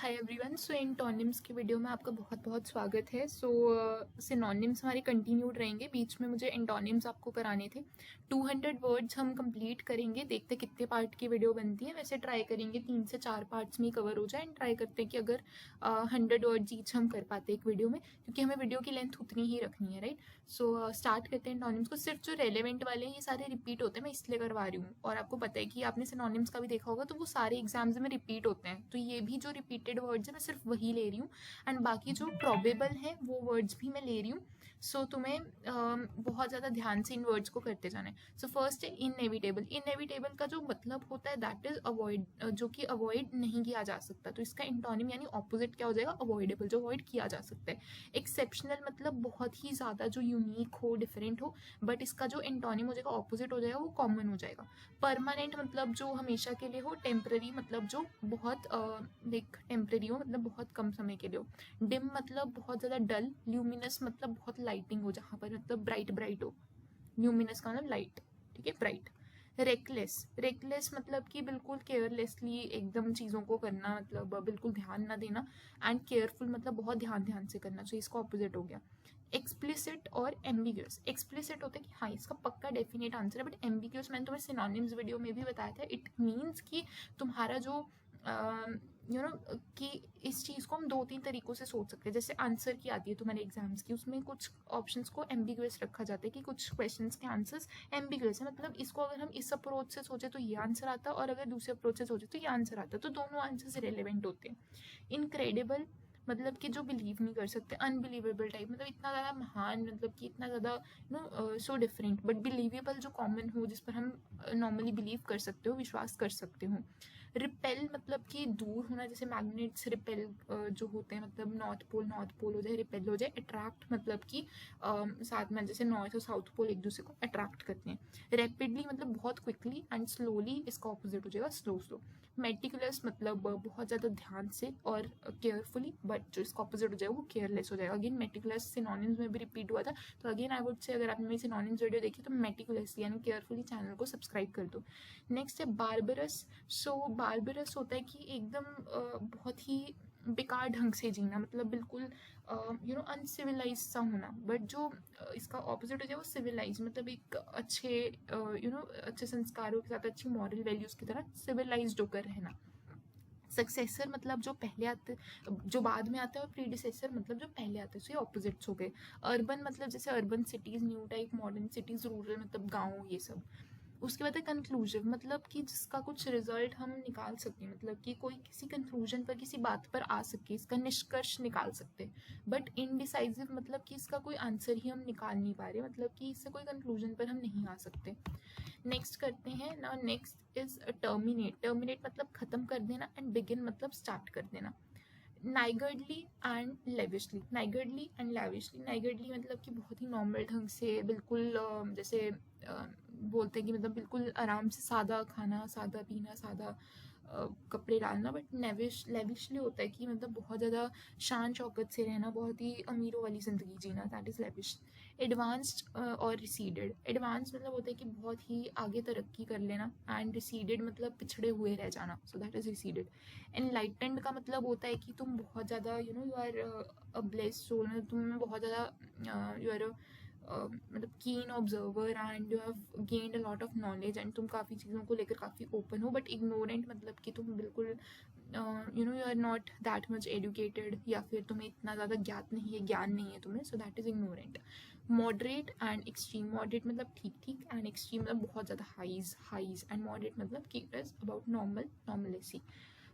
हाय everyone. So antonyms की video में आपका बहुत बहुत स्वागत है। सिनोनिम्स हमारे कंटिन्यूड रहेंगे। बीच में मुझे एंटोनिम्स आपको कराने थे। 200 वर्ड्स हम कंप्लीट करेंगे। देखते कितने पार्ट की वीडियो बनती है। वैसे ट्राई करेंगे 3 से 4 पार्ट्स में ही कवर हो जाए। एंड ट्राई करते हैं कि अगर 100 वर्ड्स ईच हम कर पाते एक वीडियो में, क्योंकि हमें वीडियो की लेंथ उतनी ही रखनी है, राइट। सो स्टार्ट करते हैं एंटोनिम्स को। सिर्फ जो रेलेवेंट वाले हैं ये सारे रिपीट होते हैं, मैं इसलिए करवा रही हूँ। और आपको पता है कि आपने सिनोनिम्स का भी देखा होगा, तो वो सारे एग्जाम्स में रिपीट होते हैं। तो ये भी जो रिपीटेड वर्ड्स है मैं सिर्फ वही ले रही हूँ। एंड बाकी जो प्रोबेबल है वो वर्ड्स भी मैं ले रही हूँ। सो तुम्हें बहुत ज़्यादा ध्यान से इन वर्ड्स को करते जाना है। सो फर्स्ट है इनएविटेबल। इनएविटेबल का जो मतलब होता है दैट इज अवॉइड, जो कि अवॉइड नहीं किया जा सकता। तो इसका इंटोनिम यानी ऑपोजिट क्या हो जाएगा? अवॉइडेबल, जो अवॉइड किया जा सकता है। एक्सेप्शनल मतलब बहुत ही ज़्यादा जो यूनिक हो, डिफरेंट हो, बट इसका जो इंटोनिम हो जाएगा, ऑपोजिट हो जाएगा, वो कॉमन हो जाएगा। परमानेंट मतलब जो हमेशा के लिए हो। टेम्पररी मतलब जो बहुत लाइक टेम्पररी हो, मतलब बहुत कम समय के लिए हो। डिम मतलब बहुत ज़्यादा डल। ल्यूमिनस मतलब बहुत लाइटिंग हो, जहाँ पर मतलब ब्राइट ब्राइट हो। ल्यूमिनस का मतलब लाइट, ठीक है, ब्राइट। रेकलेस, रेकलेस मतलब कि बिल्कुल केयरलेसली एकदम चीज़ों को करना, मतलब बिल्कुल ध्यान ना देना। एंड केयरफुल मतलब बहुत ध्यान ध्यान से करना चाहिए। इसका ऑपोजिट हो गया एक्सप्लिसिट और एम्बिग्यूअस। एक्सप्लिसिट होता है कि हाँ इसका पक्का डेफिनेट आंसर है, बट एम्बिग्यूअस मैंने तुम्हें सिनोनिम्स वीडियो में भी बताया था। इट मीन्स कि तुम्हारा जो कि इस चीज़ को हम 2-3 तरीकों से सोच सकते हैं। जैसे आंसर की आती है तुम्हारे एग्जाम्स की, उसमें कुछ ऑप्शंस को एम्बिग्यूअस रखा जाता है कि कुछ क्वेश्चंस के आंसर्स एम्बिग्यूअस है, मतलब इसको अगर हम इस अप्रोच से सोचे तो ये आंसर आता है, और अगर दूसरे अप्रोच से सोचे तो ये आंसर आता है। तो दोनों आंसर्स रिलेवेंट होते हैं। इनक्रेडिबल मतलब कि जो बिलीव नहीं कर सकते। अनबिलीवेबल टाइप मतलब इतना ज़्यादा महान, मतलब कि इतना ज़्यादा सो डिफरेंट, बट बिलीवेबल जो कॉमन हो, जिस पर हम नॉर्मली बिलीव कर सकते हो, विश्वास कर सकते हो। रिपेल मतलब कि दूर होना, जैसे मैग्नेट्स रिपेल जो होते हैं, मतलब नॉर्थ पोल हो जाए, रिपेल हो जाए। अट्रैक्ट मतलब कि साथ में जैसे नॉर्थ और साउथ पोल एक दूसरे को अट्रैक्ट करते हैं। रैपिडली मतलब बहुत क्विकली, एंड स्लोली इसका ऑपोजिट हो जाएगा स्लो स्लो। मेटिकुलस मतलब बहुत ज़्यादा ध्यान से और केयरफुली, बट जो इसका ऑपोजिट हो जाएगा वो केयरलेस हो जाएगा। अगेन मेटिकुलस सिनोनिम्स में भी रिपीट हुआ था, तो अगेन आई वुड से अगर आपने मेरी सिनोनिम्स वीडियो देखी तो मेटिकुलसली यानी केयरफुली चैनल को सब्सक्राइब कर दो। नेक्स्ट है बार्बरस। सो बार्बरस होता है कि एकदम बहुत ही बेकार ढंग से जीना, मतलब बिल्कुल अनसिविलाइज सा होना। बट जो इसका ऑपोजिट हो जाए वो सिविलाइज, मतलब एक अच्छे अच्छे संस्कारों के साथ, अच्छी मॉरल वैल्यूज़ की तरह सिविलाइज्ड होकर रहना। सक्सेसर मतलब जो पहले आते, जो बाद में आता है, और प्रीडिसेसर मतलब जो पहले आते हैं। सो ये ऑपोजिट्स हो गए। अर्बन मतलब जैसे urban cities, new type modern cities, rural मतलब गाँव, ये सब। उसके बाद है कंक्लूसिव, मतलब कि जिसका कुछ रिजल्ट हम निकाल सकते हैं, मतलब कि कोई किसी कंक्लूजन पर, किसी बात पर आ सके, इसका निष्कर्ष निकाल सकते हैं। बट इनडिसाइजिव मतलब कि इसका कोई आंसर ही हम निकाल नहीं पा रहे, मतलब कि इससे कोई कंक्लूजन पर हम नहीं आ सकते। नेक्स्ट करते हैं ना। Next is terminate. टर्मिनेट मतलब खत्म कर देना, एंड बिगिन मतलब स्टार्ट कर देना। नाइगर्डली एंड लेविशली। नाइगर्डली एंड लेविशली, नाइगर्डली मतलब कि बहुत ही नॉर्मल ढंग से, बिल्कुल जैसे बोलते हैं कि मतलब बिल्कुल आराम से सादा खाना, सादा पीना, सादा कपड़े डालना। बट लेविशली होता है कि मतलब बहुत ज़्यादा शान शौकत से रहना, बहुत ही अमीरों वाली ज़िंदगी जीना, दैट इज़ लेविश। एडवांस्ड और रिसीडेड। एडवांस मतलब होता है कि बहुत ही आगे तरक्की कर लेना, एंड रिसीडेड मतलब पिछड़े हुए रह जाना, so that is receded. Enlightened का मतलब होता है कि तुम बहुत ज़्यादा you are a blessed soul, मतलब तुम बहुत ज़्यादा यू आर मतलब keen observer, and you have gained a lot of knowledge, एंड तुम काफ़ी चीज़ों को लेकर काफ़ी ओपन हो। बट इग्नोरेंट मतलब कि तुम बिल्कुल you are not that much educated, या फिर तुम्हें इतना ज़्यादा ज्ञात नहीं है, ज्ञान नहीं है तुम्हें, सो that is ignorant. Moderate and extreme. Moderate मतलब ठीक ठीक, एंड एक्सट्रीम मतलब बहुत ज़्यादा हाइज, एंड मॉडरेट मतलब कि it is about normal, normalcy.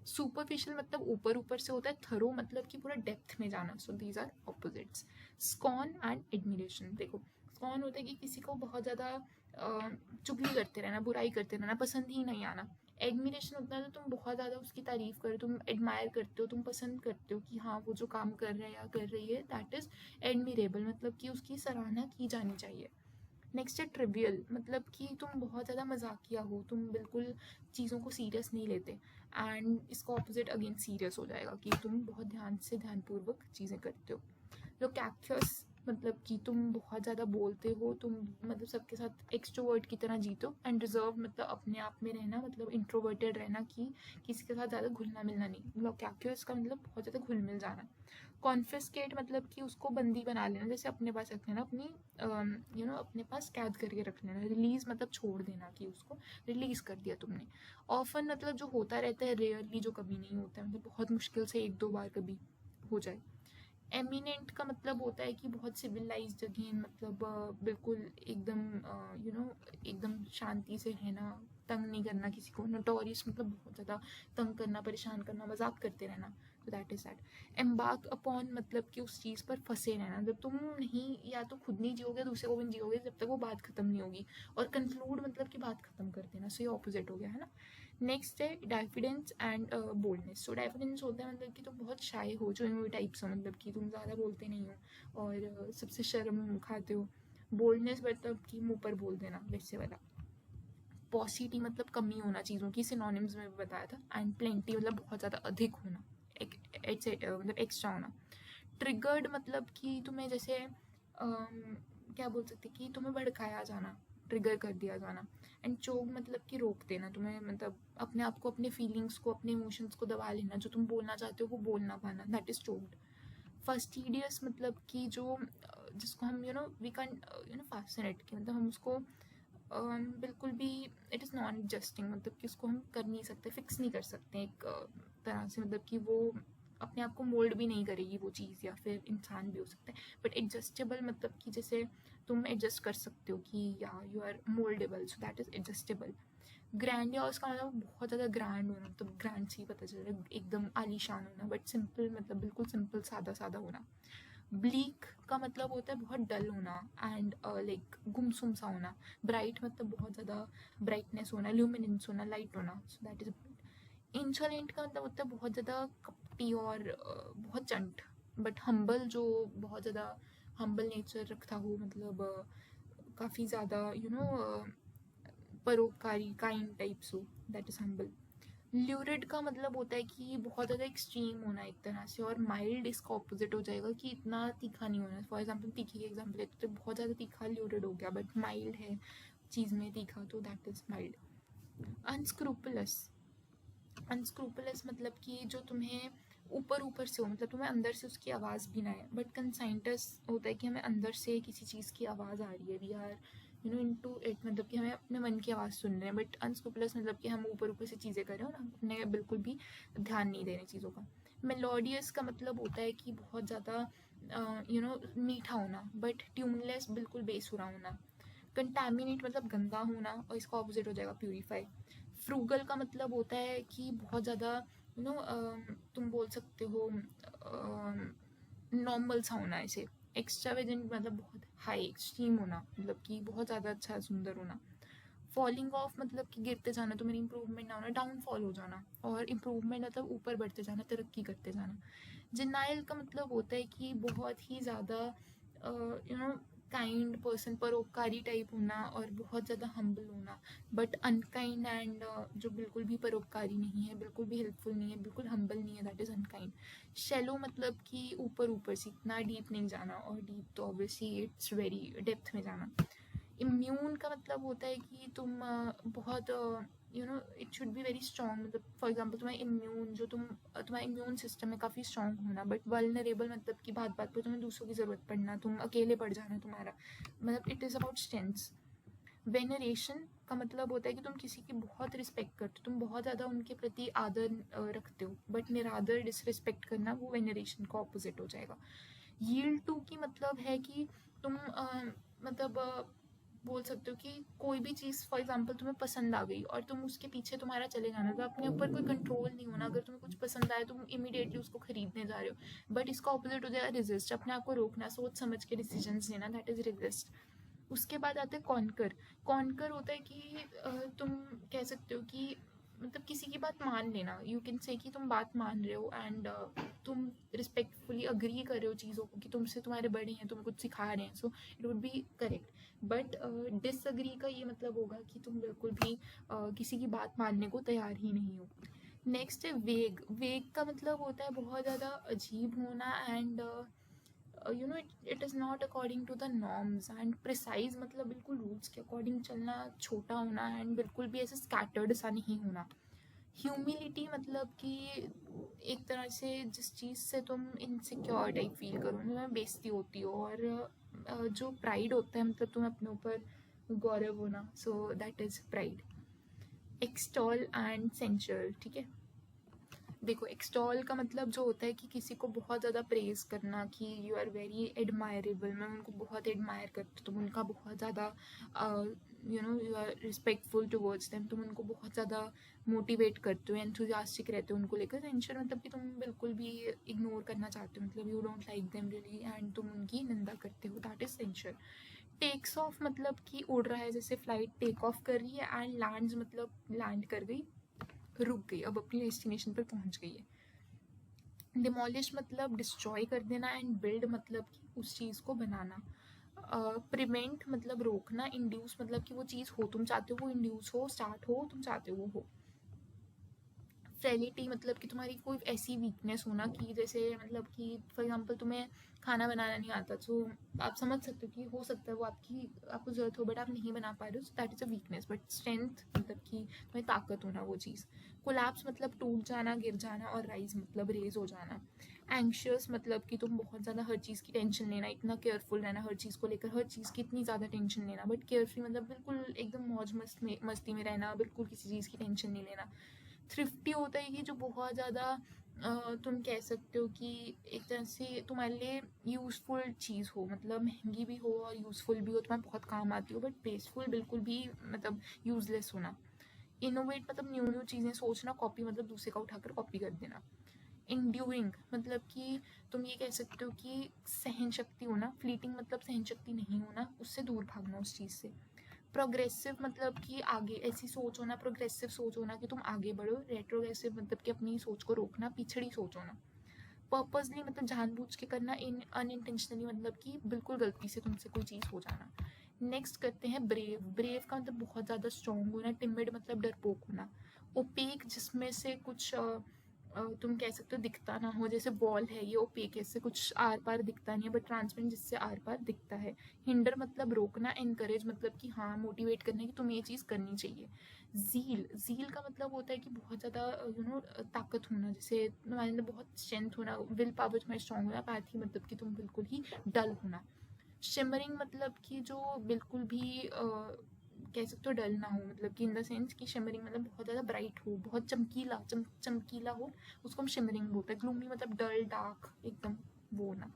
Superficial मतलब ऊपर ऊपर से होता है। थरो मतलब कि पूरा डेप्थ में जाना। So these are opposites. Scorn and admiration. देखो, स्कॉन होता है कि किसी को बहुत ज़्यादा चुगली करते रहना, बुराई करते रहना, पसंद ही नहीं आना। एडमिरेशन होता है तो तुम बहुत ज़्यादा उसकी तारीफ करो, तुम एडमायर करते हो, तुम पसंद करते हो कि हाँ वो जो काम कर रहा है या कर रही है, दैट इज़ एडमिरेबल, मतलब कि उसकी सराहना की जानी चाहिए। नेक्स्ट है ट्रिवियल, मतलब कि तुम बहुत ज़्यादा मजाकिया हो, तुम बिल्कुल चीज़ों को सीरियस नहीं लेते। एंड इसका ऑपोजिट अगेन सीरियस हो जाएगा कि तुम बहुत ध्यान से, ध्यानपूर्वक चीज़ें करते हो। लोकैक्यस मतलब कि तुम बहुत ज़्यादा बोलते हो, तुम मतलब सबके साथ एक्सट्रोवर्ट की तरह जीतो। एंड रिजर्व मतलब अपने आप में रहना, मतलब इंट्रोवर्टेड रहना, कि किसी के साथ ज़्यादा घुलना मिलना नहीं। मतलब क्या क्यों इसका मतलब बहुत ज़्यादा घुल मिल जाना। कॉन्फिस्केट मतलब कि उसको बंदी बना लेना, जैसे अपने पास रख लेना, अपनी अपने पास कैद करके रख लेना। रिलीज मतलब छोड़ देना, कि उसको रिलीज कर दिया तुमने। ऑफन मतलब जो होता रहता है, रेयरली जो कभी नहीं होता है, मतलब बहुत मुश्किल से एक दो बार कभी हो जाए। एमिनेंट का मतलब होता है कि बहुत सिविलाइज जगह, मतलब बिल्कुल एकदम एकदम शांति से रहना, तंग नहीं करना किसी को। नोटोरियस मतलब बहुत ज़्यादा तंग करना, परेशान करना, मजाक करते रहना। तो that is that. Embark upon मतलब कि उस चीज़ पर फंसे रहना, जब तुम नहीं, या तो खुद नहीं जियोगे, दूसरे को भी नहीं जियोगे, जब तक वो बात खत्म नहीं होगी। और कंक्लूड मतलब कि बात खत्म कर देना। सो ये ऑपोजिट हो गया है ना। नेक्स्ट है डाइफिडेंस एंड बोल्डनेस। सो डाइफिडेंस होता है मतलब कि तुम बहुत शाय हो, जो इन टाइप्स हो, मतलब कि तुम ज़्यादा बोलते नहीं हो और सबसे शर्म खाते हो। बोल्डनेस मतलब कि मुंह पर बोल देना, वैसे वाला। पॉसिटी मतलब कमी होना चीज़ों की, सिनोनिम्स में भी बताया था। एंड प्लेंटी मतलब बहुत ज़्यादा अधिक होना, एक मतलब एक्स्ट्रा होना। ट्रिगर्ड मतलब कि तुम्हें जैसे क्या बोल सकते कि तुम्हें भड़काया जाना, ट्रिगर कर दिया जाना। एंड चोक मतलब कि रोक देना तुम्हें, मतलब अपने आप को, अपने फीलिंग्स को, अपने इमोशंस को दबा लेना, जो तुम बोलना चाहते हो वो बोल ना पाना, दैट इज चोक्ड। फस्टिडियस मतलब कि जो जिसको हम वी कैन फास्टिनेट, कि मतलब हम उसको बिल्कुल भी, इट इज़ नॉन एडजस्टिंग, मतलब कि उसको हम कर नहीं सकते, फिक्स नहीं कर सकते एक तरह से, मतलब कि वो अपने आप को मोल्ड भी नहीं करेगी वो चीज़, या फिर इंसान भी हो सकता है। बट एडजस्टेबल मतलब कि जैसे तुम एडजस्ट कर सकते हो, कि या you are mouldable, so that is adjustable. Grandiose का मतलब बहुत ज़्यादा ग्रैंड होना, मतलब ग्रैंड से ही पता चल रहा है, एकदम आलीशान होना। बट सिंपल मतलब बिल्कुल सिंपल, सादा सादा होना। ब्लीक का मतलब होता है बहुत डल होना, एंड लाइक गुमसुम सा होना। ब्राइट मतलब बहुत ज़्यादा ब्राइटनेस होना, ल्यूमिनेंस होना, लाइट होना। So that is. इंसोलेंट का मतलब होता है बहुत ज़्यादा कपटी और बहुत चंट। बट हम्बल जो बहुत ज़्यादा हम्बल नेचर रखता हो, मतलब काफ़ी ज़्यादा परोपकारी, काइंड टाइप्स हो, दैट इज़ हम्बल। ल्यूरिड का मतलब होता है कि बहुत ज़्यादा एक्सट्रीम होना एक तरह से। और माइल्ड इसका ऑपोजिट हो जाएगा, कि इतना तीखा नहीं होना। फॉर एग्जांपल तीखी की एग्जांपल लेते तो बहुत ज़्यादा तीखा ल्यूरिड हो गया, बट माइल्ड है चीज़ में तीखा, तो दैट इज़ माइल्ड। अनस्क्रूपलस। अनस्क्रूपलस मतलब कि जो तुम्हें ऊपर ऊपर से हो, मतलब तुम्हें अंदर से उसकी आवाज़ भी ना है। बट कंसाइंटस होता है कि हमें अंदर से किसी चीज़ की आवाज़ आ रही है, वी आर इनटू इट, मतलब कि हमें अपने मन की आवाज़ सुन रहे हैं। बट अनस्क्रूपलस मतलब कि हम ऊपर ऊपर से चीज़ें कर रहे हो ना, अपने बिल्कुल भी ध्यान नहीं दे रहे चीज़ों का। मेलोडियस का मतलब होता है कि बहुत ज़्यादा मीठा होना, बट ट्यूनलेस बिल्कुल बेसुरा होना। कंटामिनेट मतलब गंदा होना, और इसका ऑपोजिट हो जाएगा प्यूरीफाई। फ्रूगल का मतलब होता है कि बहुत ज़्यादा तुम बोल सकते हो नॉर्मल सा होना ऐसे। एक्स्ट्रावेजेंट मतलब बहुत हाई एक्सट्रीम होना, मतलब कि बहुत ज़्यादा अच्छा सुंदर होना। फॉलिंग ऑफ मतलब कि गिरते जाना, तुम्हें इंप्रूवमेंट ना होना, डाउनफॉल हो जाना। और इम्प्रूवमेंट मतलब ऊपर बढ़ते जाना, तरक्की करते जाना। जिनाइल का मतलब होता है कि बहुत ही ज़्यादा काइंड पर्सन, परोपकारी टाइप होना, और बहुत ज़्यादा हम्बल होना। बट अनकाइंड एंड जो बिल्कुल भी परोपकारी नहीं है, बिल्कुल भी हेल्पफुल नहीं है, बिल्कुल हम्बल नहीं है, दैट इज़ अनकाइंड। शेलो मतलब कि ऊपर ऊपर से, इतना डीप नहीं जाना, और डीप तो ऑब्वियसली इट्स वेरी डेप्थ में जाना। इम्यून का मतलब होता है कि तुम बहुत it should be very strong, मतलब फॉर एग्जांपल तुम्हारा इम्यून जो तुम्हारा इम्यून सिस्टम है काफ़ी स्ट्रॉन्ग होना। बट वल्नरेबल मतलब कि बात बात पर तुम्हें दूसरों की ज़रूरत पड़ना, तुम अकेले पड़ जाना तुम्हारा, मतलब it is about strengths. Veneration का मतलब होता है कि तुम किसी की बहुत रिस्पेक्ट करते हो, तुम बहुत ज़्यादा उनके प्रति आदर रखते हो। बट निरादर, डिसरिस्पेक्ट करना, वो वेनरेशन का ऑपोजिट हो जाएगा। यील्ड टू की मतलब है कि तुम मतलब बोल सकते हो कि कोई भी चीज़ फॉर एग्जांपल तुम्हें पसंद आ गई और तुम उसके पीछे तुम्हारा चले जाना, तो अपने ऊपर कोई कंट्रोल नहीं होना। अगर तुम्हें कुछ पसंद आए तुम इमीडिएटली उसको खरीदने जा रहे हो। बट इसका ऑपोजिट हो जाएगा रिजिस्ट, अपने आप को रोकना, सोच समझ के डिसीजंस लेना, दैट इज रिजिस्ट। उसके बाद आता है कॉन्कर। कॉन्कर होता है कि तुम कह सकते हो कि मतलब किसी की बात मान लेना, यू कैन से कि तुम बात मान रहे हो, एंड तुम रिस्पेक्टफुली अग्री कर रहे हो चीज़ों को, कि तुमसे तुम्हारे बड़े हैं, तुम्हें कुछ सिखा रहे हैं, so it would be correct. But disagree का ये मतलब होगा कि तुम बिल्कुल भी किसी की बात मानने को तैयार ही नहीं हो। नेक्स्ट है वेग। वेग का मतलब होता है बहुत ज़्यादा अजीब होना, and you know it is not according to the norms. And precise मतलब बिल्कुल रूल्स के अकॉर्डिंग चलना, छोटा होना, एंड बिल्कुल भी ऐसे स्कैटर्ड सा नहीं होना। ह्यूमिलिटी मतलब कि एक तरह से जिस चीज़ से तुम इनसिक्योर टाइप फील करो, तुम्हें बेइज्जती होती हो। और जो प्राइड होता है मतलब तुम्हें अपने ऊपर गौरव होना, so that is pride. Extol and sensual, ठीक है। देखो एक्सटॉल का मतलब जो होता है कि किसी को बहुत ज़्यादा प्रेज करना, कि यू आर वेरी एडमायरेबल, मैं उनको बहुत एडमायर करती हूँ, तुम उनका बहुत ज़्यादा you know you are respectful towards them, तुम उनको बहुत ज़्यादा मोटिवेट करते हो, एंथुजियास्टिक रहते हो उनको लेकर। सेंचुअल मतलब कि तुम बिल्कुल भी इग्नोर करना चाहते हो, मतलब you don't like them really and तुम उनकी निंदा करते हो, that is sensual. Takes of मतलब कि उड़ रहा है, जैसे फ्लाइट टेक ऑफ कर रही है, एंड लैंड्स मतलब लैंड कर गई, रुक गई, अब अपनी डेस्टिनेशन पर पहुंच गई है। डिमोलिश मतलब डिस्ट्रॉय कर देना, एंड बिल्ड मतलब कि उस चीज़ को बनाना। प्रिवेंट मतलब रोकना, इंड्यूस मतलब कि वो चीज़ हो तुम चाहते हो वो इंड्यूस हो, स्टार्ट हो तुम चाहते हो वो हो। फ्रेलिटी मतलब कि तुम्हारी कोई ऐसी वीकनेस होना कि जैसे मतलब कि फॉर एग्जांपल तुम्हें खाना बनाना नहीं आता, तो आप समझ सकते हो कि हो सकता है वो आपको ज़रूरत हो बट आप नहीं बना पा रहे हो, सो that is a weakness. But strength मतलब कि तुम्हें ताकत होना वो चीज़। कोलैप्स मतलब टूट जाना, गिर जाना, और राइज मतलब रेज हो जाना। एंग्शियस मतलब कि तुम बहुत ज़्यादा हर चीज़ की टेंशन लेना, इतना केयरफुल रहना हर चीज़ को लेकर, हर चीज़ की इतनी ज़्यादा टेंशन लेना। बट केयरफ्री मतलब बिल्कुल एकदम मौज मस्ती में रहना, बिल्कुल किसी चीज़ की टेंशन नहीं लेना। थ्रिफ्टी होता है कि जो बहुत ज़्यादा तुम कह सकते हो कि एक तरह से तुम्हारे लिए यूज़फुल चीज़ हो, मतलब महंगी भी हो और यूज़फुल भी हो, तुम्हें बहुत काम आती हो, बट वेस्टफुल बिल्कुल भी मतलब यूज़लेस होना। इनोवेट मतलब न्यू न्यू चीज़ें सोचना, कॉपी मतलब दूसरे का उठाकर कॉपी कर देना। इंड्यूरिंग मतलब कि तुम ये कह सकते हो कि सहन शक्ति होना। फ्लीटिंग मतलब सहन शक्ति नहीं होना, उससे दूर भागना उस चीज़ से। प्रोग्रेसिव मतलब कि आगे ऐसी सोच होना, प्रोग्रेसिव सोच होना कि तुम आगे बढ़ो। रेट्रोग्रेसिव मतलब कि अपनी सोच को रोकना, पिछड़ी सोच होना। पर्पसली मतलब जानबूझ के करना, इन अनइंटेंशनली मतलब कि बिल्कुल गलती से तुमसे कोई चीज़ हो जाना। नेक्स्ट करते हैं ब्रेव। ब्रेव का मतलब बहुत ज़्यादा स्ट्रॉन्ग होना। टिमिड मतलब डरपोक होना। ओपेक जिसमें से कुछ तुम कह सकते हो दिखता ना हो, जैसे बॉल है ये ओपेक है, इससे कुछ आर पार दिखता नहीं है, बट ट्रांसपेरेंट जिससे आर पार दिखता है। हिंडर मतलब रोकना। एनकरेज मतलब कि हाँ मोटिवेट करना कि तुम्हें ये चीज़ करनी चाहिए। ज़ील, ज़ील का मतलब होता है कि बहुत ज़्यादा ताकत होना, जैसे तुम्हारे अंदर बहुत स्ट्रेंथ होना, विल पावर तुम्हारी स्ट्रॉन्ग होना। पैथी मतलब कि तुम बिल्कुल ही डल होना। शिमरिंग मतलब कि जो बिल्कुल भी कह सकते हो डल ना हो, मतलब कि इन द सेंस कि शिमरिंग मतलब बहुत ज़्यादा ब्राइट हो, बहुत चमकीला चमकीला हो, उसको हम शिमरिंग बोलते हैं। ग्लूमी मतलब डल डार्क एकदम वो ना।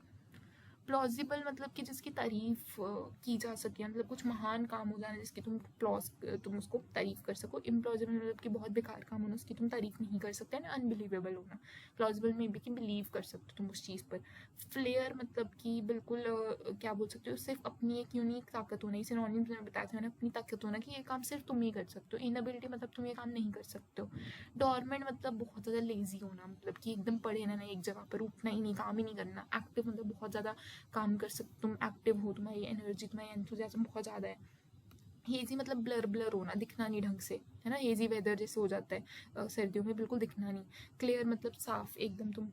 प्लॉजिबल मतलब कि जिसकी तारीफ की जा सके, मतलब कुछ महान काम हो जाना जिसकी तुम उसको तारीफ कर सको। इम्प्लॉजिबल मतलब कि बहुत बेकार काम होना, उसकी तुम तारीफ नहीं कर सकते ना। अनबिलीवेबल होना। प्लॉजिबल में भी कि बिलीव कर सकते हो तुम उस चीज़ पर। फ्लेयर मतलब कि बिल्कुल क्या बोल सकते हो, सिर्फ अपनी एक यूनिक ताकत होना। इसे सिनोनिम्स में बताया था मैंने, अपनी ताकत होना कि ये काम सिर्फ तुम ही कर सकते हो। इनएबिलिटी मतलब तुम ये काम नहीं कर सकते हो। डॉर्मेंट मतलब बहुत ज़्यादा लेजी होना, मतलब कि एकदम पड़े रहना एक जगह पर, उठना ही नहीं, काम ही नहीं करना। एक्टिव मतलब बहुत ज़्यादा काम कर सकते, तुम एक्टिव हो, तुम्हारी एनर्जी तुम्हारी एंथुसियाज्म बहुत ज़्यादा है। हेजी मतलब ब्लर ब्लर होना, दिखना नहीं ढंग से, है ना। हेजी वेदर जैसे हो जाता है सर्दियों में, बिल्कुल दिखना नहीं। क्लियर मतलब साफ एकदम, तुम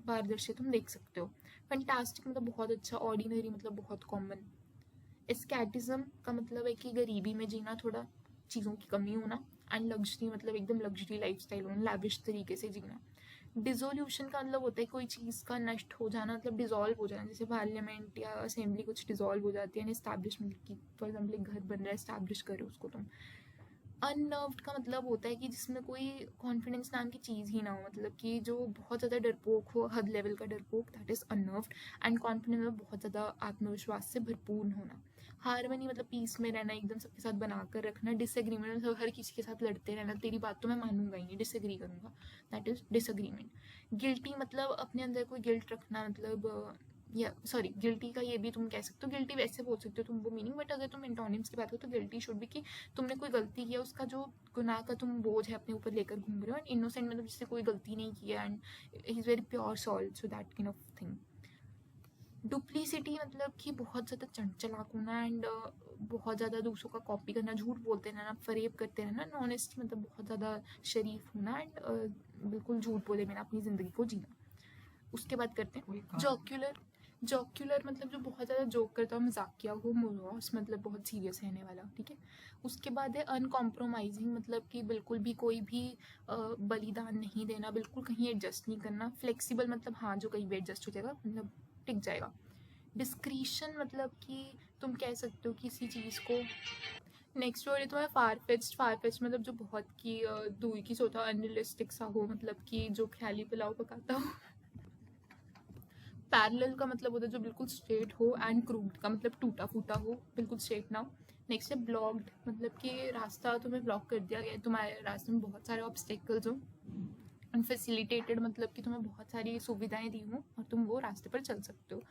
पारदर्शी तुम देख सकते हो। फैंटास्टिक मतलब बहुत अच्छा। ऑर्डिनरी मतलब बहुत कॉमन। एस्केटिज्म का मतलब है कि गरीबी में जीना, थोड़ा चीज़ों की कमी होना। एंड लग्जरी मतलब एकदम लग्जरी लाइफ स्टाइल होना, लैविश तरीके से जीना। डिसोल्यूशन का मतलब होता है कोई चीज़ का नष्ट हो जाना, मतलब डिज़ोल्व हो जाना, जैसे पार्लियामेंट या असेंबली कुछ डिज़ोल्व हो जाती है। एंड एस्टैब्लिशमेंट की फॉर एग्जाम्पल एक घर बन रहा है, एस्टैब्लिश करो उसको तुम। अननर्व्ड का मतलब होता है कि जिसमें कोई कॉन्फिडेंस नाम की चीज़ ही ना हो, मतलब कि जो बहुत ज़्यादा डरपोक हो, हद लेवल का डरपोक, दैट इज़ अननर्व्ड। एंड कॉन्फिडेंस में बहुत ज़्यादा आत्मविश्वास से भरपूर होना। हारमनी मतलब पीस में रहना, एकदम सबके साथ बनाकर रखना। डिसएग्रीमेंट मतलब हर किसी के साथ लड़ते रहना, तेरी बात तो मैं मानूंगा ही नहीं, डिसएग्री करूंगा, दैट इज डिसएग्रीमेंट। गिल्टी मतलब अपने अंदर कोई गिल्ट रखना, मतलब या सॉरी गिल्टी का ये भी तुम कह सकते हो, गिल्टी वैसे बोल सकते हो तुम वो मीनिंग, बट अगर तुम एंटोनिम्स की बात करो तो गिल्टी शुड भी कि तुमने कोई गलती किया, उसका जो गुनाह का तुम बोझ है अपने ऊपर लेकर घूम रहे हो। एंड इनोसेंट मतलब जिससे कोई गलती नहीं किया, and he is very pure soul, so that kind of thing. Duplicity मतलब कि बहुत ज़्यादा चंचलाक होना, एंड बहुत ज़्यादा दूसरों का कॉपी करना, झूठ बोलते रहना, फरेब करते रहना। नॉनेस्टी मतलब बहुत ज़्यादा शरीफ होना, एंड बिल्कुल झूठ बोले बिना अपनी ज़िंदगी को जीना। उसके बाद करते हैं जॉक्यूलर। जॉक्यूलर मतलब जो बहुत ज़्यादा जोक करता हो, मजाकिया हो, मोरॉस मतलब बहुत सीरियस रहने वाला, ठीक है। उसके बाद है अनकॉम्प्रोमाइजिंग, मतलब कि बिल्कुल भी कोई भी बलिदान नहीं देना, बिल्कुल कहीं एडजस्ट नहीं करना। फ्लेक्सिबल मतलब हाँ जो कहीं भी एडजस्ट हो जाएगा, मतलब टिक जाएगा। डिस्क्रीशन मतलब कि तुम कह सकते हो किसी चीज़ को। नेक्स्ट वर्ड है तुम्हारा फारफेच्ड। फारफेच्ड मतलब जो बहुत की दूर की सोचा, अनरियलिस्टिक सा हो, मतलब कि जो ख्याली पुलाव पकाता हो। पैरेलल का मतलब होता है जो बिल्कुल स्ट्रेट हो, एंड क्रूड का मतलब टूटा फूटा हो, बिल्कुल स्ट्रेट ना हो। नेक्स्ट है ब्लॉक्ड, मतलब कि रास्ता तुम्हें ब्लॉक कर दिया गया है, तुम्हारे रास्ते में बहुत सारे ऑब्स्टेकल्स हो। अनफेसिलिटेटेड मतलब कि तुम्हें बहुत सारी सुविधाएं दी हों और तुम वो रास्ते पर चल सकते हो।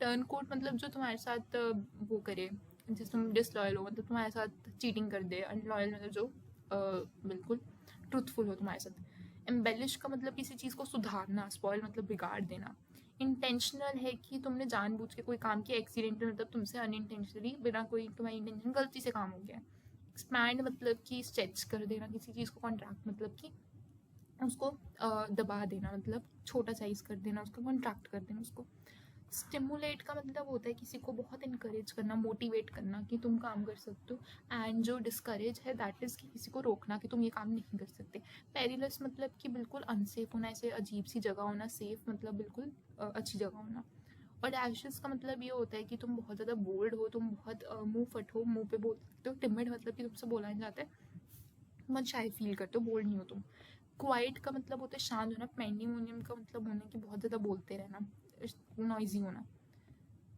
टर्न कोट मतलब जो तुम्हारे साथ वो करे, जैसे तुम डिसलॉयल हो, मतलब तुम्हारे साथ चीटिंग कर दे। अनलॉयल मतलब जो बिल्कुल ट्रूथफुल हो तुम्हारे साथ। एम्बेलिश का मतलब किसी चीज़ को सुधारना, स्पॉइल मतलब बिगाड़ देना। इंटेंशनल है कि तुमने जानबूझ के कोई काम किया, एक्सीडेंटल मतलब तुमसे अनइंटेंशनली बिना कोई तुम्हारी इंटेंशन गलती से काम हो गया। एक्सपैंड मतलब कि स्ट्रेच कर देना किसी चीज़ को। कॉन्ट्रैक्ट मतलब कि उसको दबा देना, मतलब छोटा साइज कर देना उसको, कॉन्ट्रैक्ट कर देना उसको। स्टिमुलेट का मतलब होता है किसी को बहुत इनकरेज करना, मोटिवेट करना कि तुम काम कर सकते हो। एंड जो डिस्करेज है दैट इज़ कि किसी को रोकना कि तुम ये काम नहीं कर सकते। पेरिलस मतलब कि बिल्कुल अनसेफ होना, ऐसे अजीब सी जगह होना। सेफ मतलब बिल्कुल अच्छी जगह होना। और डैशेस का मतलब ये होता है कि तुम बहुत ज़्यादा बोल्ड हो, तुम बहुत मुंह फट हो, मुंह पे बोल सकते हो। टिमिड मतलब कि तुमसे बोला नहीं जाता है, बहुत शाय फील करते हो, बोल्ड नहीं हो तुम। क्वाइट का मतलब होता है शांत होना। पेंडिमोनियम का मतलब होना कि बहुत ज़्यादा बोलते रहना, नॉइजी होना।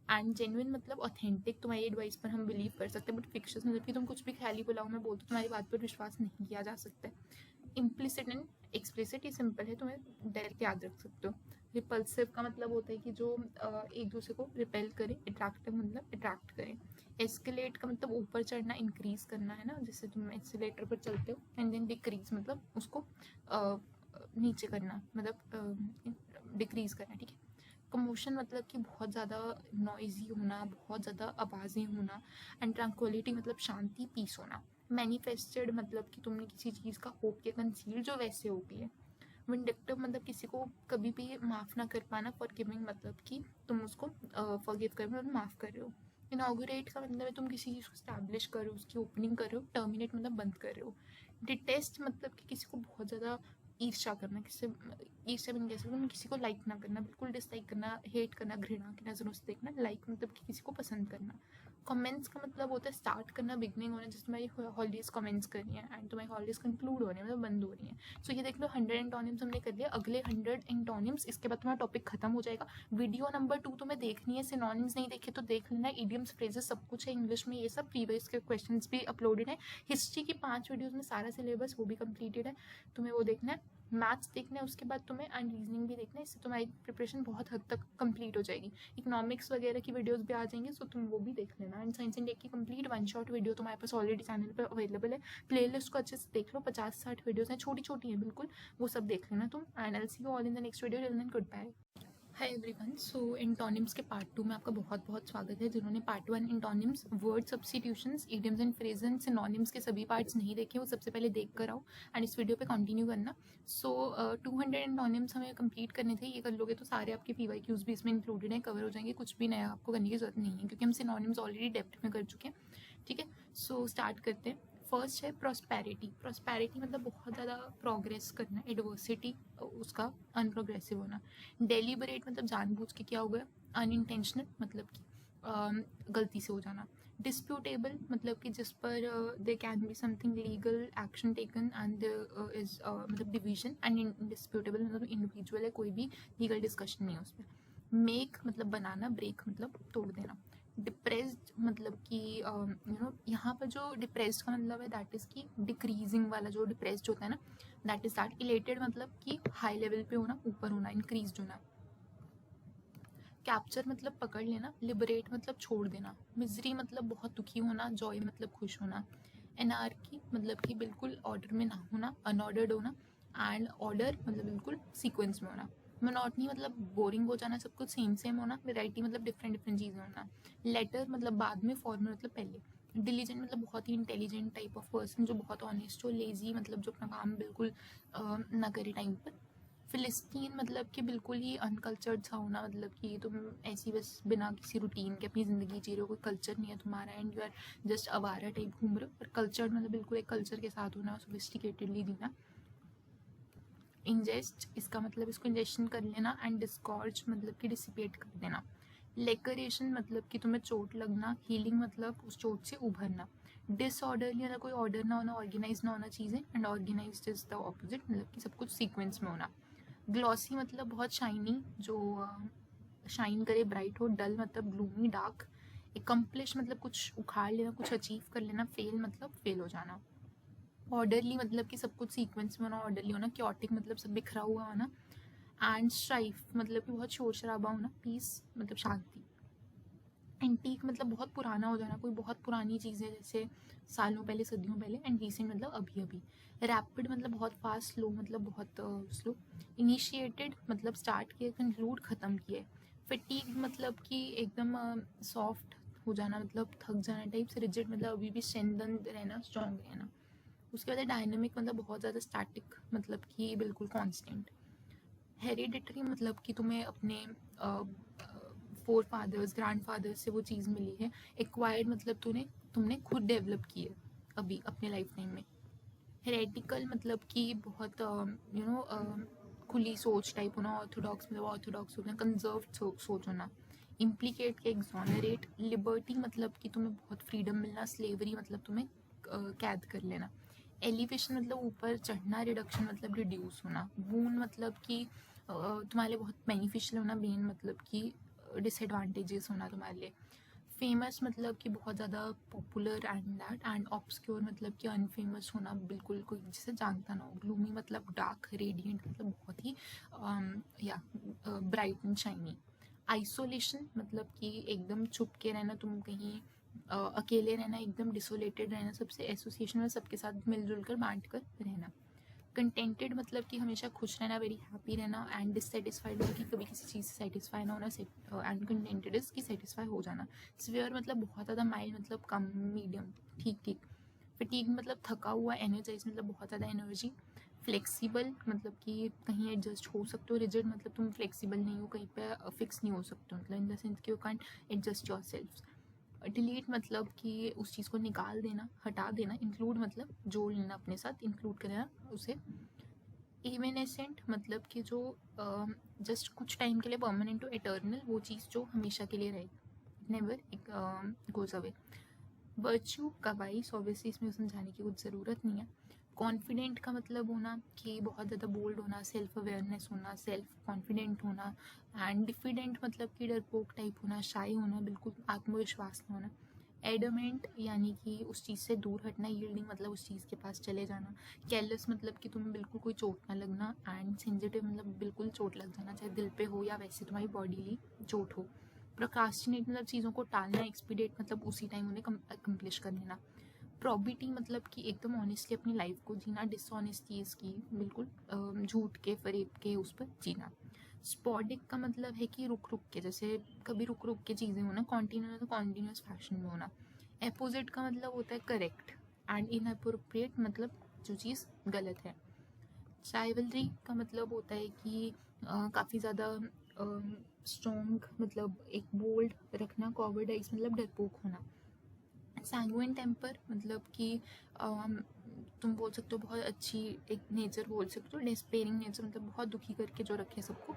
एंड जेन्युइन मतलब ऑथेंटिक, तुम्हारी एडवाइस पर हम बिलीव कर सकते हैं। बट फिक्शस मतलब कि तुम कुछ भी ख्याली पुलाव में बोलते हो, तुम्हारी बात पर विश्वास नहीं किया जा सकता है। इम्प्लिसिट एंड एक्सप्लिसिट, ये सिंपल है, तुम्हें डायरेक्ट याद रख सकते हो। रिपल्सिव का मतलब होता है कि जो एक दूसरे को रिपेल करे। अट्रैक्टिव मतलब अट्रैक्ट करे। एस्केलेट का मतलब ऊपर चढ़ना, इंक्रीज करना है ना, जैसे तुम एस्केलेटर पर चलते हो। एंड देन डिक्रीज मतलब उसको नीचे करना, मतलब डिक्रीज करना, ठीक है। कमोशन मतलब कि बहुत ज़्यादा नॉइजी होना, बहुत ज़्यादा आवाज़ें होना। एंड ट्रैंक्विलिटी मतलब शांति, पीस होना। मैनिफेस्टेड मतलब कि तुमने किसी चीज़ का होप किया, कंसील जो वैसे हो गई है। विंडिक्टिव मतलब किसी को कभी भी माफ़ ना कर पाना। फॉरगिविंग मतलब कि तुम उसको फॉरगिव कर मतलब माफ़ कर रहे हो। इनागुरेट का मतलब है तुम किसी चीज़ को स्टैब्लिश कर रहे हो, उसकी ओपनिंग कर रहे हो। टर्मिनेट मतलब बंद कर रहे हो। डिटेस्ट मतलब कि किसी को बहुत ज़्यादा ईर्ष्या करना, किसी ईर्ष्या भी नहीं कह सकते, तुम किसी को लाइक ना करना, बिल्कुल डिसलाइक करना, हेट करना, घृणा की नज़रों से देखना। लाइक मतलब कि किसी को पसंद करना। कमेंट्स का मतलब होता है स्टार्ट करना, बिगनिंग होना, जैसे तुम्हारी हॉलीडेज कमेंट्स कर रही हैं एंड तुम्हारी हॉलीडेज कंक्लूड हो रही है, मतलब बंद हो रही हैं। सो ये देख लो 100 एंटोनिम्स हमने कर लिया। अगले 100 एंटोनिम्स, इसके बाद तुम्हारा टॉपिक खत्म हो जाएगा। वीडियो नंबर 2 तुम्हें देखनी है, सिनोनिम्स नहीं देखे तो देख लेना। इडियम्स, फ्रेजेस सब कुछ है इंग्लिश में, ये सब प्रीवियस के क्वेश्चन भी अपलोडेड है। हिस्ट्री की 5 वीडियोज़ में सारा सिलेबस वो भी कम्प्लीटेड है, तुम्हें वो देखना है। मैथ्स देखना है उसके बाद तुम्हें, एंड रीजनिंग भी देखना है, इससे तुम्हारी प्रिपरेशन बहुत हद तक कंप्लीट हो जाएगी। इकोनॉमिक्स वगैरह की वीडियोस भी आ जाएंगे, सो तुम वो भी देख लेना। एंड साइंस एंड टेक की कंप्लीट 1 शॉट वीडियो तुम्हारे पास ऑलरेडी चैनल पर अवेलेबल है। प्लेलिस्ट को अच्छे से देख लो, 50-60 वीडियोस हैं, छोटी छोटी हैं बिल्कुल, वो सब देख लेना तुम। And I will see you all in the next video. Till then good bye. Hi everyone, so antonyms के पार्ट 2 में आपका बहुत बहुत स्वागत है। जिन्होंने part 1 antonyms, word substitutions, idioms and phrases, synonyms के सभी पार्ट्स नहीं देखे, वो सबसे पहले देख कर आओ एंड इस वीडियो पे कंटिन्यू करना। सो 200 एंटोनिम्स हमें कंप्लीट करने थे, ये कर लोगे तो सारे आपके PYQs भी इसमें इंक्लूडेड हैं, कवर हो जाएंगे। कुछ भी नया आपको करने की जरूरत नहीं है क्योंकि हम सिनोनिम्स ऑलरेडी डेप्थ में कर चुके हैं, ठीक है। सो स्टार्ट करते हैं। फर्स्ट है प्रॉस्पेरिटी। प्रॉस्पेरिटी मतलब बहुत ज़्यादा प्रोग्रेस करना, एडवर्सिटी उसका अनप्रोग्रेसिव होना। डेलिबरेट मतलब जानबूझ के किया हुआ। अनइंटेंशनल मतलब कि गलती से हो जाना। डिस्प्यूटेबल मतलब कि जिस पर they can be something legal action taken and is मतलब डिवीजन। एंड इंडिस्प्यूटेबल मतलब इंडिविजुअल है, कोई भी लीगल डिस्कशन नहीं है उसमें। मेक मतलब बनाना, ब्रेक मतलब तोड़ देना। डिप्रेस्ड मतलब कि यहाँ पर जो डिप्रेस्ड का मतलब है दैट इज़ कि डिक्रीजिंग वाला जो डिप्रेस्ड होता है ना, दैट इज दैट। इलेटेड मतलब कि हाई लेवल पे होना, ऊपर होना, इंक्रीज होना। कैप्चर मतलब पकड़ लेना। लिबरेट मतलब छोड़ देना। मिजरी मतलब बहुत दुखी होना। जॉय मतलब खुश होना। एनार्की मतलब कि बिल्कुल ऑर्डर में ना होना, अनऑर्डर्ड होना। एंड ऑर्डर मतलब बिल्कुल सीक्वेंस में होना। मोनोटनी मतलब बोरिंग हो जाना, सब कुछ सेम सेम होना। वेराइटी मतलब डिफरेंट डिफरेंट चीज़ें होना। लेटर मतलब बाद में, फॉर्मल मतलब पहले। डिलीजेंट मतलब बहुत ही इंटेलिजेंट टाइप ऑफ पर्सन जो बहुत ऑनेस्ट हो। लेजी मतलब जो अपना काम बिल्कुल ना करे टाइम पर। फिलिस्तीन मतलब कि बिल्कुल ही अनकल्चर्ड सा होना, मतलब कि तुम ऐसी बस बिना किसी रूटीन के अपनी ज़िंदगी जी रहे हो, कोई कल्चर नहीं है तुम्हारा एंड यू आर जस्ट आवारा टाइप घूम रहे हो। पर कल्चर्ड मतलब बिल्कुल एक कल्चर के साथ होना, सोफिस्टिकेटेडली जीना। इंजेस्ट, इसका मतलब इसको इंजेक्शन कर लेना एंड डिस्कॉर्ज मतलब कि डिसिपेट कर देना। लेकरेशन मतलब कि तुम्हें चोट लगना। हीलिंग मतलब उस चोट से उभरना। डिसऑर्डरली मतलब कोई ऑर्डर ना होना, ऑर्गेनाइज ना होना चीज़ें, and organise is the opposite मतलब कि सब कुछ सीक्वेंस में होना। ग्लॉसी मतलब बहुत शाइनी, जो शाइन करे, ब्राइट हो। डल मतलब ग्लूमी, डार्क। एकम्प्लिश मतलब कुछ उखाड़ लेना, कुछ अचीव कर लेना। फेल मतलब फेल हो जाना। ऑर्डरली मतलब कि सब कुछ सीक्वेंस में होना, ऑर्डरली होना। क्योटिक मतलब सब बिखरा हुआ होना। एंड स्ट्राइफ मतलब कि बहुत शोर शराबा होना। पीस मतलब शांति। एंटीक मतलब बहुत पुराना हो जाना, कोई बहुत पुरानी चीज़ है जैसे सालों पहले, सदियों पहले। एंड रीसेंट मतलब अभी अभी। रैपिड मतलब बहुत फास्ट। स्लो मतलब बहुत स्लो। इनिशिएटेड मतलब स्टार्ट किए, कंक्लूड ख़त्म किए। फटीग मतलब कि एकदम सॉफ्ट हो जाना, मतलब थक जाना टाइप से। रिजिड मतलब अभी भी स्ट्रेंथन रहना, स्ट्रॉन्ग रहना। उसके बाद है डायनेमिक मतलब बहुत ज़्यादा। स्टैटिक मतलब कि बिल्कुल कांस्टेंट। हेरिडिटरी मतलब कि तुम्हें अपने फोर फादर्स, ग्रैंड फादर्स से वो चीज़ मिली है। एक्वायर्ड मतलब तुमने खुद डेवलप की है अभी अपने लाइफ टाइम में। हेरेटिकल मतलब कि बहुत खुली सोच टाइप होना। ऑर्थोडॉक्स मतलब ऑर्थोडॉक्स होना। कंजर्व सोच होना। इम्प्लीकेट के एक्सोनरेट। लिबर्टी मतलब कि तुम्हें बहुत फ्रीडम मिलना। स्लेवरी मतलब तुम्हें कैद कर लेना। एलिवेशन मतलब ऊपर चढ़ना। रिडक्शन मतलब रिड्यूस होना। बून मतलब कि तुम्हारे लिए बहुत बेनिफिशियल होना। बेन मतलब कि डिसएडवांटेजेस होना तुम्हारे लिए। फेमस मतलब कि बहुत ज़्यादा popular and that. And obscure मतलब कि अनफेमस होना, बिल्कुल कोई जिसे जानता ना हो। ग्लूमी मतलब डार्क। रेडिएंट मतलब बहुत ही या ब्राइट एंड शाइनी। आइसोलेशन मतलब कि एकदम छुप के रहना, तुम कहीं अकेले रहना, एकदम डिसोलेटेड रहना सबसे। एसोसिएशन में सबके साथ मिलजुल कर बांट कर रहना। कंटेंटेड मतलब कि हमेशा खुश रहना, वेरी हैप्पी रहना। एंड डिससेटिस्फाइड मतलब कि कभी किसी चीज़ से सेटिस्फाई ना होना। एंड कंटेंटेड इज कि सेटिस्फाई हो जाना। सिवियर मतलब बहुत ज़्यादा। माइल्ड मतलब कम, मीडियम, ठीक ठीक। फटीग मतलब थका हुआ। एनर्जाइज मतलब बहुत ज़्यादा एनर्जी। फ्लेक्सिबल मतलब कि कहीं एडजस्ट हो सकते हो। रिजिड मतलब तुम फ्लेक्सिबल नहीं हो, कहीं पे फिक्स नहीं हो सकते हो, मतलब इन द सेंस कि you can't adjust your self. Delete मतलब कि उस चीज़ को निकाल देना, हटा देना। इंक्लूड मतलब जोड़ लेना अपने साथ, इंक्लूड करना उसे। इवेनेसेंट मतलब कि जो जस्ट कुछ टाइम के लिए, परमानेंट टू एटर्नल, वो चीज़ जो हमेशा के लिए रहेगी, नेवर गोज अवे। वर्च्यू का वाइस ऑब्वियसली इसमें समझाने की कुछ ज़रूरत नहीं है। कॉन्फिडेंट का मतलब होना कि बहुत ज़्यादा बोल्ड होना, सेल्फ अवेयरनेस होना, सेल्फ कॉन्फिडेंट होना। एंड डिफिडेंट मतलब कि डरपोक टाइप होना, शाई होना, बिल्कुल आत्मविश्वास ना होना। एडमेंट यानी कि उस चीज़ से दूर हटना। यील्डिंग मतलब उस चीज़ के पास चले जाना। केयरलेस मतलब कि तुम्हें बिल्कुल कोई चोट ना लगना। एंड सेंसिटिव मतलब बिल्कुल चोट लग जाना, चाहे दिल पे हो या वैसे तुम्हारी बॉडीली चोट हो। प्रोक्रास्टिनेट मतलब चीज़ों को टालना। एक्सपीडिएट मतलब उसी टाइम उन्हें अकम्प्लिश कर लेना। प्रॉबिटी मतलब कि एकदम ऑनेस्टली अपनी लाइफ को जीना। डिसऑनेस्टी इसकी बिल्कुल झूठ के, फरेब के उस पर जीना। स्पॉडिक का मतलब है कि रुक रुक के, जैसे कभी रुक रुक के चीज़ें होना। कॉन्टीन्यूस तो कॉन्टीन्यूस फैशन में होना। एपोजिट का मतलब होता है करेक्ट। एंड इनअप्रोप्रिएट मतलब जो चीज़ गलत है। चाइवलरी का मतलब होता है कि काफ़ी ज़्यादा स्ट्रॉन्ग मतलब एक बोल्ड रखना। कॉवर्डाइज मतलब डरपोक होना। सैंगुइन टेम्पर मतलब कि तुम बोल सकते हो बहुत अच्छी एक नेचर बोल सकते हो। डिस्पेयरिंग नेचर मतलब बहुत दुखी करके जो रखे सबको।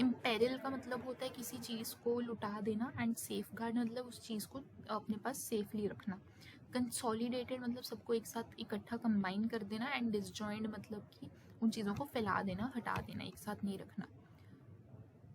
इम्पेरिल का मतलब होता है किसी चीज़ को लुटा देना। एंड सेफ गार्ड मतलब उस चीज़ को अपने पास सेफली रखना। कंसोलिडेटेड मतलब सबको एक साथ इकट्ठा कंबाइन कर देना। एंड डिसजॉइंट मतलब कि उन चीज़ों को फैला देना, हटा देना, एक साथ नहीं रखना।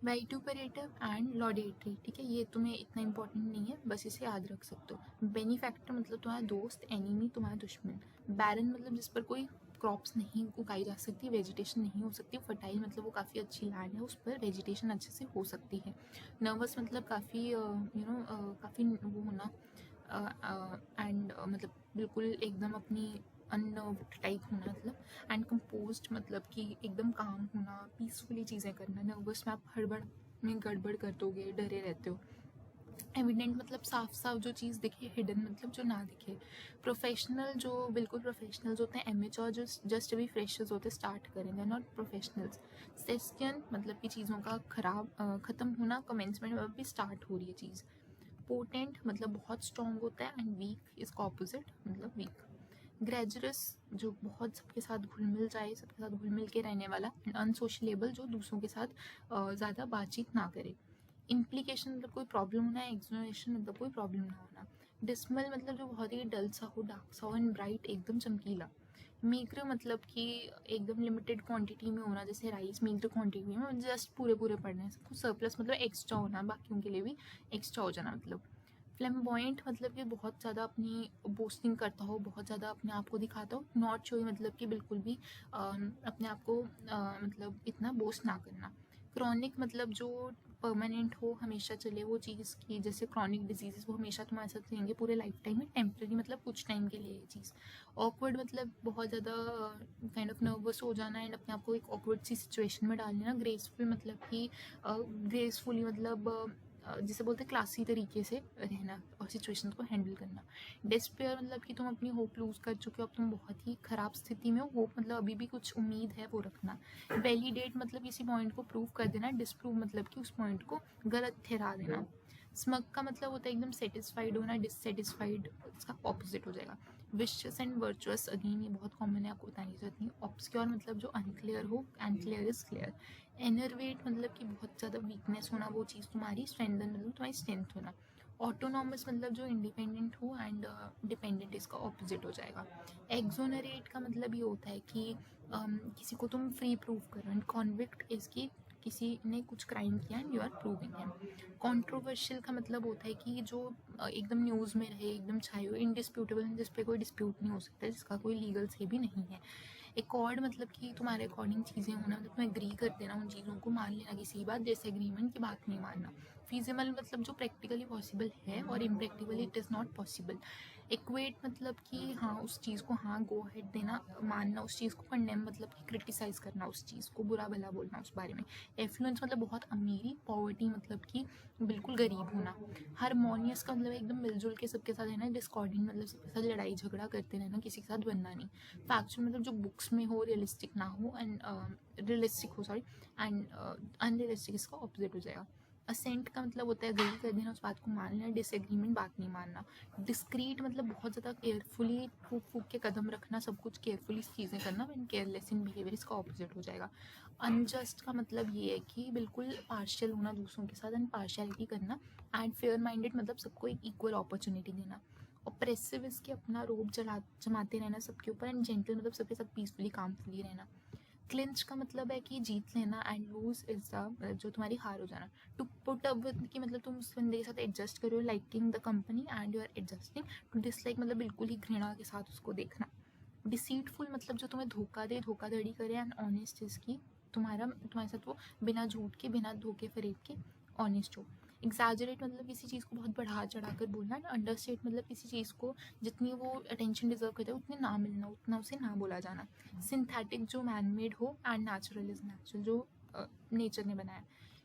वाइटुपरेटिव एंड लॉडेटरी, ठीक है, ये तुम्हें इतना इंपॉर्टेंट नहीं है, बस इसे याद रख सकते हो। बेनिफैक्टर मतलब तुम्हारा दोस्त। एनिमी तुम्हारा दुश्मन। बैरन मतलब जिस पर कोई क्रॉप्स नहीं उगाई जा सकती, वेजिटेशन नहीं हो सकती। फर्टाइल मतलब वो काफ़ी अच्छी लैंड है, उस पर वेजिटेशन अच्छे से हो सकती है। नर्वस मतलब काफ़ी काफ़ी वो होना। एंड मतलब बिल्कुल एकदम अपनी अननर्व्ड टाइप होना मतलब। एंड कंपोज्ड मतलब कि एकदम काम होना, पीसफुली चीज़ें करना। नर्वस में आप हड़बड़ में गड़बड़ कर दोगे, डरे रहते हो। एविडेंट मतलब साफ साफ जो चीज़ दिखे, हिडन मतलब जो ना दिखे। प्रोफेशनल जो बिल्कुल प्रोफेशनल्स होते हैं, एमेच्योर जो जस्ट अभी फ्रेशर्स होते हैं स्टार्ट करेंगे, नॉट प्रोफेशनल्स। सेस्टियन मतलब कि चीज़ों का ख़त्म होना, कमेंसमेंट में भी स्टार्ट हो रही है चीज़। पोटेंट मतलब बहुत स्ट्रॉन्ग होता है, एंड वीक इसका ऑपोजिट मतलब वीक। ग्रेजुरस जो बहुत सबके साथ घुल मिल जाए, सबके साथ घुल मिल के रहने वाला। एंड अनसोशलेबल जो दूसरों के साथ ज़्यादा बातचीत ना करे। इम्प्लीकेशन मतलब कोई प्रॉब्लम होना, एक्सप्लेनेशन मतलब कोई प्रॉब्लम ना होना। डिसमल मतलब जो बहुत ही डल सा हो, डार्क सा हो, एंड ब्राइट एकदम चमकीला। मीग्र मतलब कि एकदम लिमिटेड क्वांटिटी में होना, जैसे राइस मीग्र क्वांटिटी में जस्ट पूरे पूरे पड़ने हैं, सब कुछ सरप्लस मतलब एक्स्ट्रा होना, बाकियों के लिए भी एक्स्ट्रा हो जाना मतलब। फ्लेम्बॉयंट मतलब कि बहुत ज़्यादा अपनी बोस्टिंग करता हो, बहुत ज़्यादा अपने आप को दिखाता हो। नॉट शोई मतलब कि बिल्कुल भी अपने आप को मतलब इतना बोस्ट ना करना। क्रॉनिक मतलब जो परमानेंट हो, हमेशा चले वो चीज़ की, जैसे क्रॉनिक डिजीज़ वो हमेशा तुम्हारे साथ रहेंगे पूरे लाइफ टाइम में। टेम्प्रेरी मतलब कुछ टाइम के लिए ये चीज़। ऑकवर्ड मतलब बहुत ज़्यादा काइंड ऑफ नर्वस हो जाना एंड अपने आप को एक ऑकवर्ड सी सिचुएशन में डाल लेना। ग्रेसफुल मतलब कि ग्रेसफुली मतलब जिसे बोलते हैं क्लासी तरीके से रहना और सिचुएशंस को हैंडल करना। डिस्पेयर मतलब कि तुम अपनी होप लूज़ कर चुके हो, अब तुम बहुत ही ख़राब स्थिति में हो। होप मतलब अभी भी कुछ उम्मीद है, वो रखना। वैलिडेट मतलब किसी पॉइंट को प्रूव कर देना। डिसप्रूव मतलब कि उस पॉइंट को गलत ठहरा देना। स्मग का मतलब होता है एकदम सेटिस्फाइड होना, डिससेटिस्फाइड इसका ऑपोजिट हो जाएगा। विशियस एंड वर्चुअस अगेन ये बहुत कॉमन है, आपको बतानी जरूरत नहीं। ऑब्सक्योर मतलब जो अनक्लियर हो, एंड क्लियर इज क्लियर। एनरवेट मतलब कि बहुत ज़्यादा वीकनेस होना, वो चीज़ तुम्हारी स्ट्रेंथन मतलब तुम्हारी स्ट्रेंथ होना। ऑटोनॉमस मतलब जो इंडिपेंडेंट हो, एंड डिपेंडेंट इसका ऑपोजिट हो जाएगा। एक्सोनरेट का मतलब ये होता है कि किसी को तुम फ्री प्रूव करो, एंड कॉन्विक्ट इसकी किसी ने कुछ क्राइम किया and you are proving him. Controversial का मतलब होता है कि जो एकदम न्यूज़ में रहे, एकदम छाए हुए, इनडिस्प्यूटेबल, जिस पे कोई डिस्प्यूट नहीं हो सकता, जिसका कोई लीगल से भी नहीं है। एकॉर्ड मतलब कि तुम्हारे अकॉर्डिंग चीज़ें होना, मतलब तुम एग्री कर देना उन चीज़ों को, मान लेना किसी बात, जैसे एग्रीमेंट की बात नहीं मानना। फिजिबल मतलब जो प्रैक्टिकली पॉसिबल है और impractically it is not possible. Equate मतलब कि हाँ उस चीज़ को हाँ गो हेड देना, मानना उस चीज़ को। कंडेम मतलब कि क्रिटिसाइज करना उस चीज़ को, बुरा भला बोलना उस बारे में। एफ्लुएंस मतलब बहुत अमीरी। पॉवर्टी मतलब कि बिल्कुल गरीब होना। हारमोनियस का मतलब एकदम मिलजुल के सबके साथ रहना। डिस्कॉर्डेंट मतलब सबके साथ लड़ाई झगड़ा करते रहना, किसी के साथ बनना नहीं। फैक्चुअल मतलब जो बुक्स में हो, रियलिस्टिक ना हो, एंड रियलिस्टिक हो सॉरी, एंड अनरियलिस्टिक इसका ऑपोजिट हो जाएगा। असेंट का मतलब होता है अग्री कर देना, उस बात को मान लेना। डिसएग्रीमेंट बात नहीं मानना। डिस्क्रीट मतलब बहुत ज़्यादा केयरफुली फूक फूक के कदम रखना, सब कुछ केयरफुली चीज़ें करना। एंड केयरलेस इन बिहेवियर इसका ऑपोजिट हो जाएगा। अनजस्ट का मतलब ये है कि बिल्कुल पार्शियल होना दूसरों के साथ, एंड पार्शियलिटी करना। एंड फेयर माइंडेड मतलब सबको एक इक्वल अपॉर्चुनिटी देना। ऑप्रेसिव इसके अपना रोब जमाते रहना सबके ऊपर। एंड जेंटल मतलब सबके साथ पीसफुली कामफुली रहना। क्लिंच का मतलब है कि जीत लेना, एंड लूज इज द जो तुम्हारी हार हो जाना। टू पुट अप विद की मतलब तुम उस बंदे के साथ एडजस्ट करो, liking the company and you are adjusting. To dislike मतलब बिल्कुल ही घृणा के साथ उसको देखना। डिसीटफुल मतलब जो तुम्हें धोखा दे, धोखाधड़ी करे। एंड ऑनेस्ट इसकी तुम्हारे साथ वो बिना झूठ के, बिना धोखे फरेब के ऑनेस्ट हो। एग्जैजरेट मतलब किसी चीज़ को बहुत बढ़ा चढ़ा कर बोलना। एंड अंडरस्टेट मतलब किसी चीज़ को जितनी वो अटेंशन डिजर्व करता है उतने ना मिलना, उतना उसे ना बोला जाना। सिंथेटिक जो मैनमेड हो, एंड नेचुरल इज नेचुरल जो नेचर ने बनाया।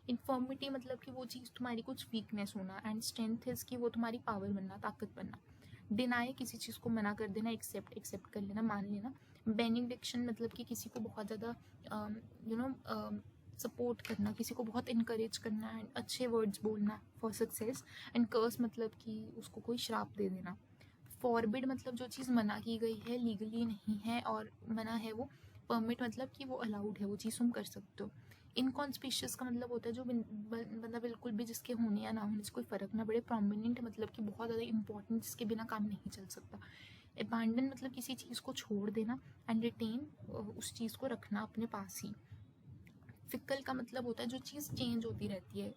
इन्फॉर्मिटी मतलब कि वो चीज़ तुम्हारी कुछ वीकनेस होना। एंड स्ट्रेंथ इज कि वो तुम्हारी पावर बनना, ताकत बनना। डिनाई किसी चीज़ को मना कर देना, एक्सेप्ट कर लेना, मान लेना। बेनिडिक्शन मतलब कि किसी को बहुत ज़्यादा सपोर्ट करना, किसी को बहुत इनकरेज करना, एंड अच्छे वर्ड्स बोलना फॉर सक्सेस। एंड कर्स मतलब कि उसको कोई श्राप दे देना। फॉरबिड मतलब जो चीज़ मना की गई है, लीगली नहीं है और मना है वो। परमिट मतलब कि वो अलाउड है, वो चीज़ तुम कर सकते हो। इनकॉन्स्पिशियस का मतलब होता है जो बंदा बिल्कुल भी जिसके होने या ना होने से कोई फ़र्क ना पड़े। प्रोमिनेंट मतलब कि बहुत ज़्यादा इंपॉर्टेंट, जिसके बिना काम नहीं चल सकता। अबैंडन मतलब किसी चीज़ को छोड़ देना। एंड रिटेन उस चीज़ को रखना अपने पास ही। फिकल का मतलब होता है जो चीज़ चेंज होती रहती है,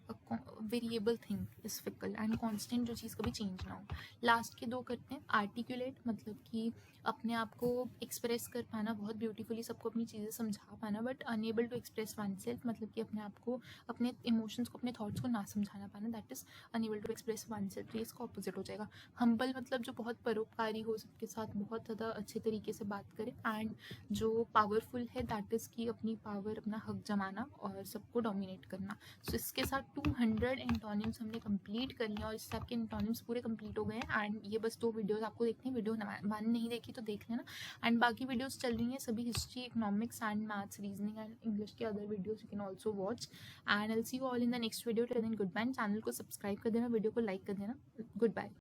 variable thing is fickle. And constant जो चीज़ कभी चेंज ना हो। लास्ट के दो करते हैं। आर्टिकुलेट मतलब कि अपने आप को एक्सप्रेस कर पाना बहुत ब्यूटीफुली, सबको अपनी चीज़ें समझा पाना। But unable to express oneself मतलब कि अपने आप को, अपने इमोशंस को, अपने थॉट्स को ना समझाना पाना, that is unable to express oneself. तो इसका ऑपोजिट हो जाएगा। हम्बल मतलब जो बहुत परोपकारी हो, सबके साथ बहुत ज़्यादा अच्छे तरीके से बात करे। एंड जो पावरफुल है दैट इज़ कि अपनी पावर, अपना हक जमाना करना और सबको डोमिनेट करना। सो इसके साथ 200 एंटोनिम्स हमने कंप्लीट कर लिया और इससे आपके एंटोनिम्स पूरे कंप्लीट हो गए हैं। एंड ये बस 2 वीडियोस आपको देखनी है, वीडियो वन नहीं देखी तो देख लेना। एंड बाकी वीडियोस चल रही हैं सभी history, economics and maths, reasoning and English के other videos you can also watch. And I will see you all in the next video. Till then good bye. Channel को सब्सक्राइब कर देना, video को like कर देना। Good bye.